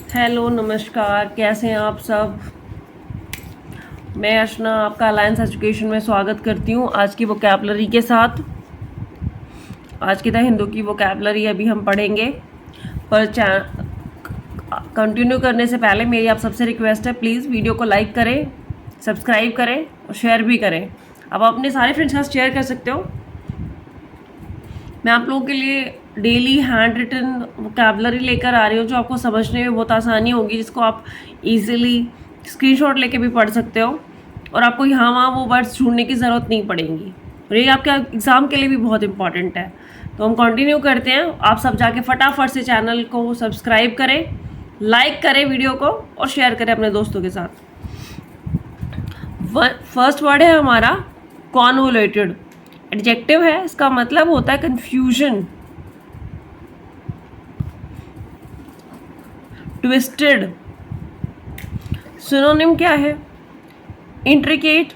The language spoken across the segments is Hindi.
हेलो नमस्कार, कैसे हैं आप सब। मैं अर्चना आपका अलायंस एजुकेशन में स्वागत करती हूँ आज की वोकैबलरी के साथ। आज की द हिंदू की वोकैबलरी अभी हम पढ़ेंगे, पर कंटिन्यू करने से पहले मेरी आप सबसे रिक्वेस्ट है, प्लीज़ वीडियो को लाइक करें, सब्सक्राइब करें और शेयर भी करें। अब आप अपने सारे फ्रेंड्स के साथ शेयर कर सकते हो। मैं आप लोगों के लिए डेली हैंड रिटन वोकैबलरी लेकर आ रही हूँ जो आपको समझने में बहुत आसानी होगी, जिसको आप इजीली स्क्रीनशॉट लेके भी पढ़ सकते हो और आपको यहाँ वहाँ वो वर्ड्स ढूंढने की ज़रूरत नहीं पड़ेगी। और ये आपके एग्ज़ाम के लिए भी बहुत इंपॉर्टेंट है। तो हम कंटिन्यू करते हैं। आप सब जाके फटाफट से चैनल को सब्सक्राइब करें, लाइक करें वीडियो को और शेयर करें अपने दोस्तों के साथ। फर्स्ट वर्ड है हमारा कॉन्वोल्यूटेड। एडजेक्टिव है, इसका मतलब होता है कन्फ्यूजन, ट्विस्टेड। सिनोनिम क्या है? Intricate,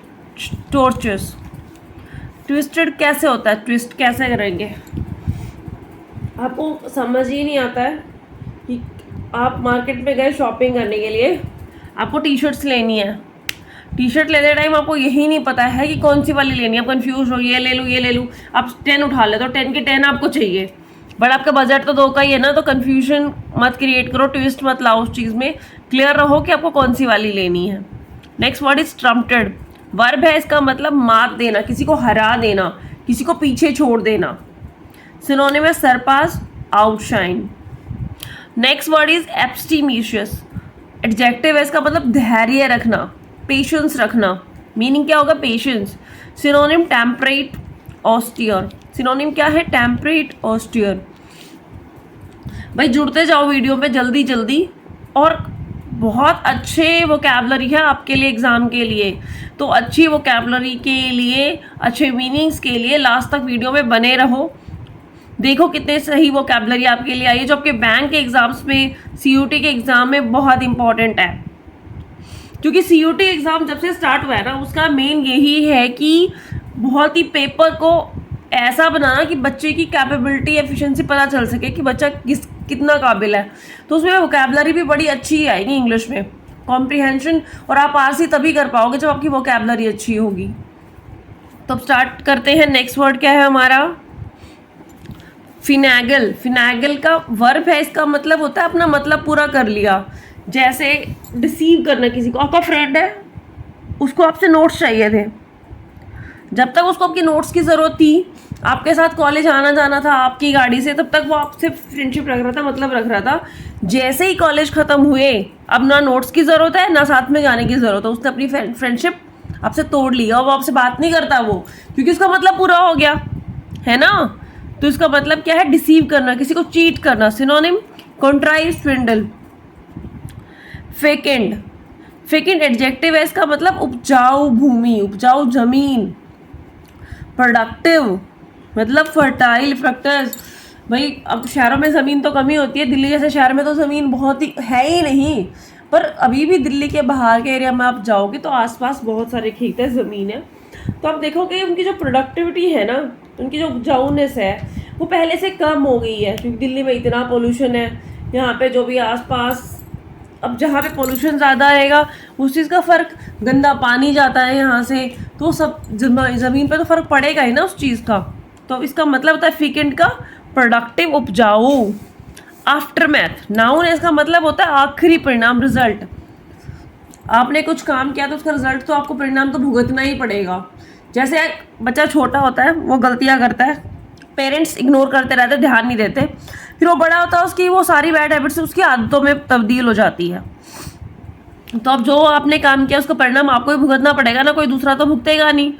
tortuous. ट्विस्टेड कैसे होता है, ट्विस्ट कैसे करेंगे? आपको समझ ही नहीं आता है कि आप मार्केट में गए शॉपिंग करने के लिए, आपको टी शर्ट्स लेनी है। टी शर्ट लेते टाइम आपको यही नहीं पता है कि कौन सी वाली लेनी है, आप कंफ्यूज हो, ये ले लूँ ये ले लूँ। आप 10 उठा लेते हो, 10 के 10 आपको चाहिए, बट आपका बजट तो 2 का ही है ना। तो कंफ्यूजन मत क्रिएट करो, ट्विस्ट मत लाओ उस चीज़ में, क्लियर रहो कि आपको कौन सी वाली लेनी है। Next word is trumpeted. Verb है, इसका मतलब मात देना, किसी को हरा देना, किसी को पीछे छोड़ देना। सिनोनिम है surpass, outshine. Next word is abstemious. Adjective है, इसका मतलब धैर्य रखना, पेशेंस रखना। मीनिंग क्या होगा? Patience. Synonym temperate, austere. Synonym क्या है? Temperate, austere. भाई जुड़ते जाओ वीडियो में जल्दी जल्दी, और बहुत अच्छे वोकैबलरी है आपके लिए एग्ज़ाम के लिए। तो अच्छी वोकैबलरी के लिए, अच्छे मीनिंग्स के लिए लास्ट तक वीडियो में बने रहो। देखो कितने सही वोकैबलरी आपके लिए आई है, जो आपके बैंक के एग्ज़ाम्स में, सीयूटी के एग्ज़ाम में बहुत इंपॉर्टेंट है। क्योंकि सीयूटी एग्ज़ाम जब से स्टार्ट हुआ है ना, उसका मेन यही है कि बहुत ही पेपर को ऐसा बनाना कि बच्चे की कैपेबिलिटी, एफिशिएंसी पता चल सके कि बच्चा कितना काबिल है। तो उसमें वोकैबलरी भी बड़ी अच्छी आएगी, इंग्लिश में कॉम्प्रिहेंशन, और आप आरसी तभी कर पाओगे जब आपकी वोकैबलरी अच्छी होगी। तो अब स्टार्ट करते हैं। नेक्स्ट वर्ड क्या है हमारा? फिनैगल। फिनैगल का वर्ब है, इसका मतलब होता है अपना मतलब पूरा कर लिया। जैसे डिसीव करना किसी को। आपका फ्रेंड है, उसको आपसे नोट्स चाहिए थे, जब तक उसको आपकी नोट्स की ज़रूरत थी, आपके साथ कॉलेज आना जाना था आपकी गाड़ी से, तब तक वो आपसे फ्रेंडशिप रख रहा था, मतलब रख रहा था। जैसे ही कॉलेज ख़त्म हुए, अब ना नोट्स की ज़रूरत है ना साथ में जाने की ज़रूरत है, उसने अपनी फ्रेंडशिप आपसे तोड़ ली और वो आपसे बात नहीं करता वो, क्योंकि उसका मतलब पूरा हो गया है ना। तो इसका मतलब क्या है? डिसीव करना, किसी को चीट करना। सिनोनिम कॉन्ट्राइव, स्विंडल। फेकेंड। फेकेंड एडजेक्टिव है, इसका मतलब उपजाऊ भूमि, उपजाऊ जमीन। प्रोडक्टिव मतलब फर्टाइल, फ्रक्टस। भाई अब शहरों में ज़मीन तो कमी होती है, दिल्ली जैसे शहर में तो ज़मीन बहुत ही है ही नहीं, पर अभी भी दिल्ली के बाहर के एरिया में आप जाओगे तो आसपास बहुत सारे खेत है, ज़मीन है। तो आप देखोगे उनकी जो प्रोडक्टिविटी है ना, उनकी जो उपजाऊनेस है, वो पहले से कम हो गई है, क्योंकि दिल्ली में इतना पोल्यूशन है। यहाँ पे जो भी आसपास, अब जहाँ पे पोल्यूशन ज़्यादा रहेगा उस चीज़ का फ़र्क, गंदा पानी जाता है यहाँ से, तो सब ज़मीन पे तो फ़र्क पड़ेगा ही ना उस चीज़ का। तो इसका मतलब होता है फीकेंड का प्रोडक्टिव, उपजाऊ। आफ्टरमैथ नाउन है, इसका मतलब होता है आखिरी परिणाम, रिजल्ट। आपने कुछ काम किया तो उसका रिजल्ट तो आपको, परिणाम तो भुगतना ही पड़ेगा। जैसे बच्चा छोटा होता है, वो गलतियाँ करता है, पेरेंट्स इग्नोर करते रहते, ध्यान नहीं देते, फिर वो बड़ा होता है, उसकी वो सारी बैड हैबिट्स उसकी आदतों में तब्दील हो जाती है। तो अब जो आपने काम किया उसका परिणाम आपको ही भुगतना पड़ेगा ना, कोई दूसरा तो भुगतेगा नहीं।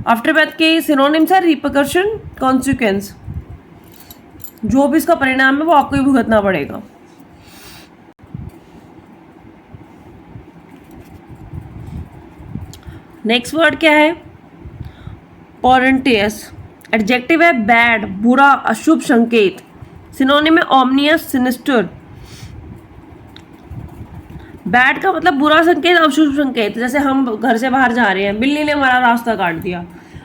आफ्टरमैथ के सिनोनिम्स है रिपरकशन, कॉन्सिक्वेंस। जो भी इसका परिणाम है वो आपको ही भुगतना पड़ेगा। नेक्स्ट वर्ड क्या है? पोरेंटियस। एडजेक्टिव है बैड, बुरा, अशुभ संकेत। सिनोनिम है ओमनियस, सिनिस्टर। बैड का मतलब बुरा संकेत, अशुभ संकेत। जैसे हम घर से बाहर जा रहे हैं, बिल्ली ने हमारा रास्ता काट दिया,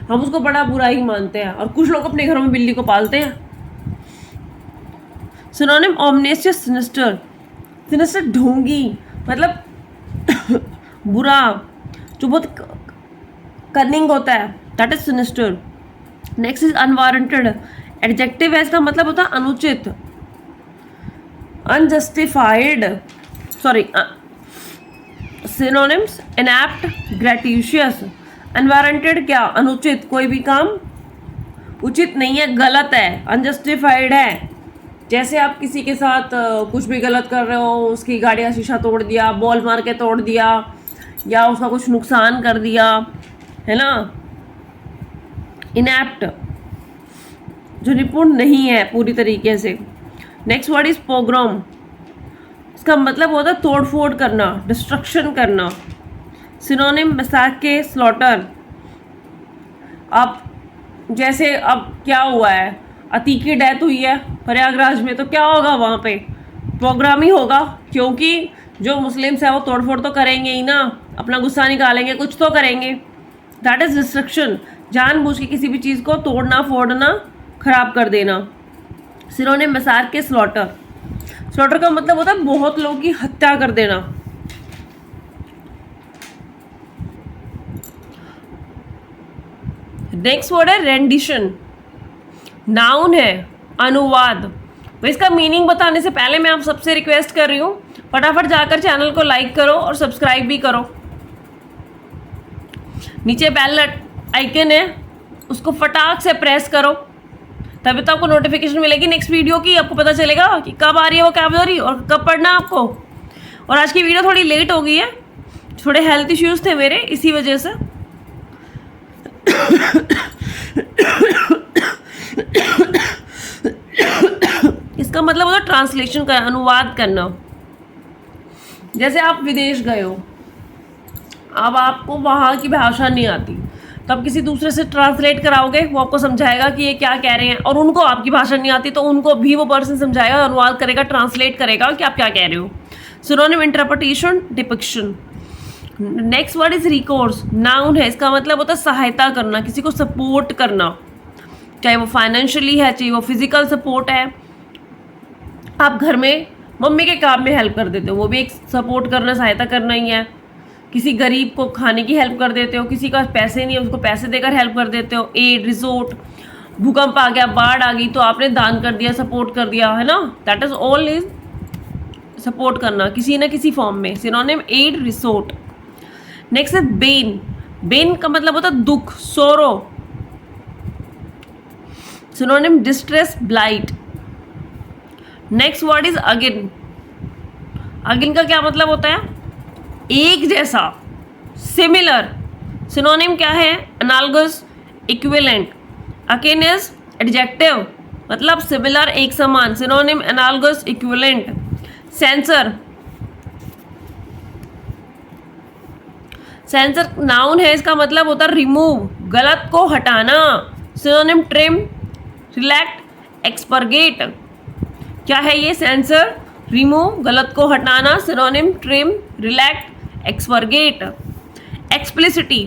हम उसको बड़ा बुरा ही मानते हैं, और कुछ लोग अपने घरों में बिल्ली को पालते हैं। Synonym ओमनियस, sinister. सिनिस्टर ढोंगी, मतलब बुरा, जो बहुत कनिंग होता है, that is sinister. Next is unwarranted, adjective है, इसका मतलब होता है अनुचित, unjustified, sorry synonyms inept, gratuitous. Unwarranted क्या, अनुचित, कोई भी काम उचित नहीं है, गलत है, अनजस्टिफाइड है। जैसे आप किसी के साथ कुछ भी गलत कर रहे हो, उसकी गाड़ी का शीशा तोड़ दिया, बॉल मार के तोड़ दिया, या उसका कुछ नुकसान कर दिया, है ना। इनएप्ट, जो निपुण नहीं है पूरी तरीके से। नेक्स्ट वर्ड इज पोग्राम, इसका मतलब होता है तोड़ फोड़ करना, डिस्ट्रक्शन करना। Synonym massacre, slaughter. आप जैसे अब क्या हुआ है, अतीक की डेथ हुई है प्रयागराज में, तो क्या होगा वहाँ पे, प्रोग्राम ही होगा, क्योंकि जो मुस्लिम्स हैं वो तोड़ फोड़ तो करेंगे ही ना, अपना गुस्सा निकालेंगे, कुछ तो करेंगे। दैट इज डिस्ट्रक्शन, जानबूझ के किसी भी चीज़ को तोड़ना फोड़ना, खराब कर देना। सिनोनिम मसार के, स्लॉटर। स्लॉटर का मतलब होता है बहुत लोगों की हत्या कर देना। नेक्स्ट वर्ड है रेंडिशन, नाउन है, अनुवाद। तो इसका मीनिंग बताने से पहले मैं आप सबसे रिक्वेस्ट कर रही हूँ, फटाफट जाकर चैनल को लाइक करो और सब्सक्राइब भी करो। नीचे बेल आइकन है, उसको फटाक से प्रेस करो, तभी तो आपको नोटिफिकेशन मिलेगी नेक्स्ट वीडियो की। आपको पता चलेगा कि कब आ रही है वो कैबलरी और कब पढ़ना आपको। और आज की वीडियो थोड़ी लेट हो गई है, थोड़े हेल्थ इश्यूज थे मेरे, इसी वजह से। इसका मतलब होता है ट्रांसलेशन का, अनुवाद करना। जैसे आप विदेश गए हो, अब आपको वहाँ की भाषा नहीं आती, तो आप किसी दूसरे से ट्रांसलेट कराओगे, वो आपको समझाएगा कि ये क्या कह रहे हैं, और उनको आपकी भाषा नहीं आती तो उनको भी वो पर्सन समझाएगा, अनुवाद करेगा, ट्रांसलेट करेगा कि आप क्या कह रहे हो। Synonym interpretation, depiction. Next word is recourse, noun है, इसका मतलब होता है सहायता करना, किसी को सपोर्ट करना, चाहे वो फाइनेंशियली है, चाहे वो फिजिकल सपोर्ट है। आप घर में मम्मी के काम में हेल्प कर देते हो, वो भी एक सपोर्ट करना, सहायता करना ही है। किसी गरीब को खाने की हेल्प कर देते हो, किसी का पैसे नहीं है उसको पैसे देकर हेल्प कर देते हो। एड, रिसोर्ट, भूकंप आ गया, बाढ़ आ गई तो आपने दान कर दिया, सपोर्ट कर दिया, है ना। That is all is support करना किसी ना किसी फॉर्म में। Synonym aid, resort. नेक्स्ट है बेन, बेन का मतलब होता है दुख, sorrow. Synonym distress, blight. Next word is akin, akin का क्या मतलब होता है, एक जैसा, सिमिलर। सिनोनिम क्या है, analogous, equivalent. Akin is adjective, मतलब सिमिलर, एक समान। Synonym analogous, equivalent. Censor, censor noun है, इसका मतलब होता है रिमूव, गलत को हटाना। Synonym trim, redact, expurgate. क्या है ये, सेंसर, रिमूव, गलत को हटाना। Synonym trim, redact, expurgate. Explicitly,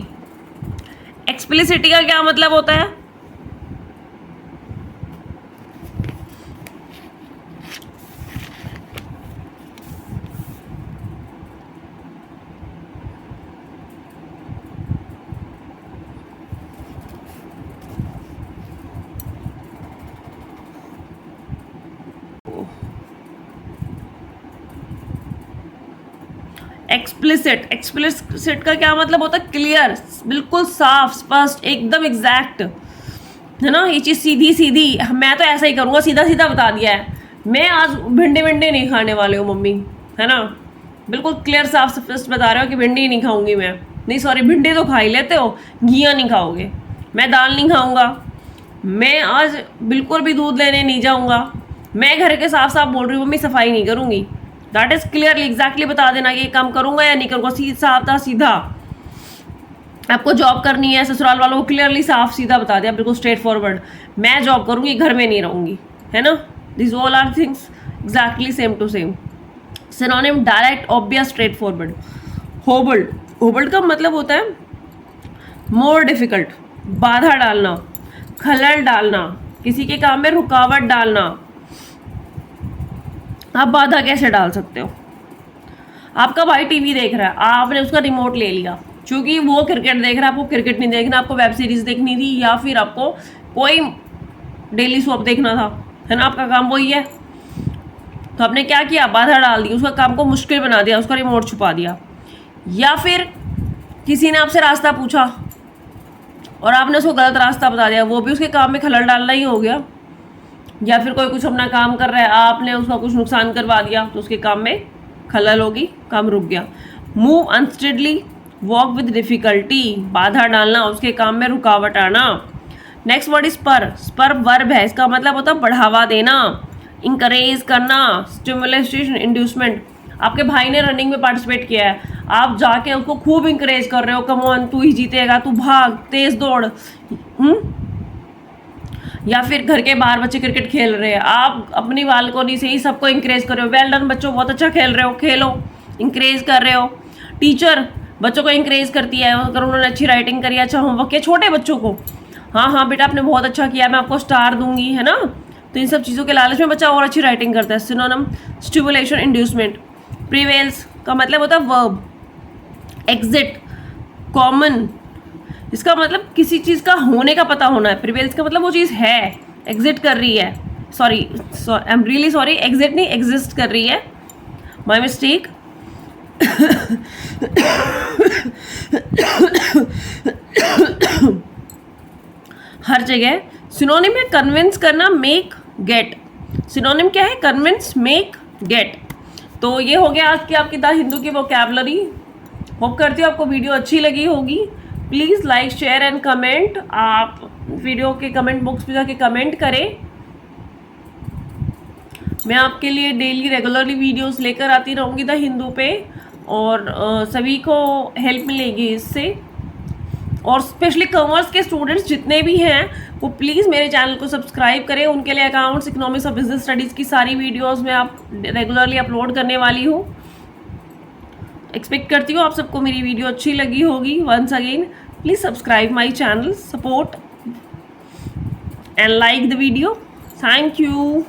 explicitly का क्या मतलब होता है, एक्सप्लिसिट, एक्सप्लिसिट का क्या मतलब होता है, क्लियर, बिल्कुल साफ, स्पष्ट, एकदम एग्जैक्ट, है ना। ये चीज़ सीधी सीधी, मैं तो ऐसा ही करूँगा, सीधा सीधा बता दिया है, मैं आज भिंडी विंडी नहीं खाने वाले हो मम्मी, है ना। बिल्कुल क्लियर, साफ, स्पष्ट बता रहे हो कि भिंडी नहीं खाऊंगी मैं, नहीं सॉरी भिंडी तो खा ही लेते हो, घिया नहीं खाओगे। मैं दाल नहीं खाऊंगा, मैं आज बिल्कुल भी दूध लेने नहीं जाऊँगा, मैं घर के साफ साफ बोल रही हूँ मम्मी सफाई नहीं करूँगी। दैट इज क्लियरली, एग्जैक्टली बता देना कि ये काम करूंगा या नहीं करूंगा, साफ सीधा। आपको जॉब करनी है, ससुराल वालों को क्लियरली साफ सीधा बता दिया, बिल्कुल स्ट्रेट फॉरवर्ड, मैं जॉब करूंगी, घर में नहीं रहूंगी, है ना। This all are things exactly same to same. Synonym direct, obvious, straightforward. Hobbled, hobbled का मतलब होता है मोर डिफिकल्ट, बाधा डालना, खलल डालना, किसी के काम में रुकावट डालना। आप बाधा कैसे डाल सकते हो, आपका भाई टीवी देख रहा है, आपने उसका रिमोट ले लिया, क्योंकि वो क्रिकेट देख रहा है, आपको क्रिकेट नहीं देखना, आपको वेब सीरीज देखनी थी या फिर आपको कोई डेली सोप देखना था, है ना, आपका काम वही है। तो आपने क्या किया, बाधा डाल दी, उसका काम को मुश्किल बना दिया, उसका रिमोट छुपा दिया। या फिर किसी ने आपसे रास्ता पूछा और आपने उसको गलत रास्ता बता दिया, वो भी उसके काम में खलल डालना ही हो गया। या फिर कोई कुछ अपना काम कर रहा है, आपने उसका कुछ नुकसान करवा दिया, तो उसके काम में खलल होगी, काम रुक गया। Move unsteadily, walk with difficulty, बाधा डालना, उसके काम में रुकावट आना। Next word is spur. Spur verb है, इसका मतलब होता है बढ़ावा देना, इंकरेज करना, स्टिमुलेशन, इंड्यूसमेंट। आपके भाई ने रनिंग में पार्टिसिपेट किया है, आप जाके उसको खूब इंकरेज कर रहे हो, कम ऑन तू ही जीतेगा, तू भाग, तेज दौड़। या फिर घर के बाहर बच्चे क्रिकेट खेल रहे हैं, आप अपनी बालकोनी से ही सबको इंकरेज कर रहे हो, वेल डन बच्चों, बहुत अच्छा खेल रहे हो, खेलो, इंकरेज कर रहे हो। टीचर बच्चों को इंकरेज करती है, अगर उन्होंने अच्छी राइटिंग करी, अच्छा होमवर्क किया, छोटे बच्चों को, हाँ हाँ बेटा आपने बहुत अच्छा किया, मैं आपको स्टार दूंगी, है ना। तो इन सब चीज़ों के लालच में बच्चा और अच्छी राइटिंग करता है। Synonym, stimulation, inducement. प्रिवेल्स का मतलब होता है वर्ब। एग्जिट, कॉमन, इसका मतलब किसी चीज़ का होने का पता होना है। प्रिवेल्स का मतलब वो चीज़ है, एग्जिट कर रही है, sorry I am really sorry, exit नहीं, एग्जिस्ट कर रही है, माई मिस्टेक। हर जगह। सिनोनिम है कन्विंस करना, मेक, गेट। सिनोनिम क्या है, कन्विंस, मेक, गेट। तो ये हो गया आज की आपकी द हिंदू की वोकैबुलरी। होप करती हूँ आपको वीडियो अच्छी लगी होगी। Please like, share and comment. आप वीडियो के कमेंट बॉक्स में जाके कमेंट करें। मैं आपके लिए डेली रेगुलरली वीडियोस लेकर आती रहूँगी द हिंदू पे, और सभी को हेल्प मिलेगी इससे। और स्पेशली कॉमर्स के स्टूडेंट्स जितने भी हैं वो प्लीज़ मेरे चैनल को सब्सक्राइब करें। उनके लिए अकाउंट्स, इकोनॉमिक्स और बिजनेस स्टडीज़ की सारी वीडियोस मैं आप रेगुलरली अपलोड करने वाली हूँ। एक्सपेक्ट करती हूँ आप सबको मेरी वीडियो अच्छी लगी होगी। Once again please subscribe my channel, support and like the video. Thank you.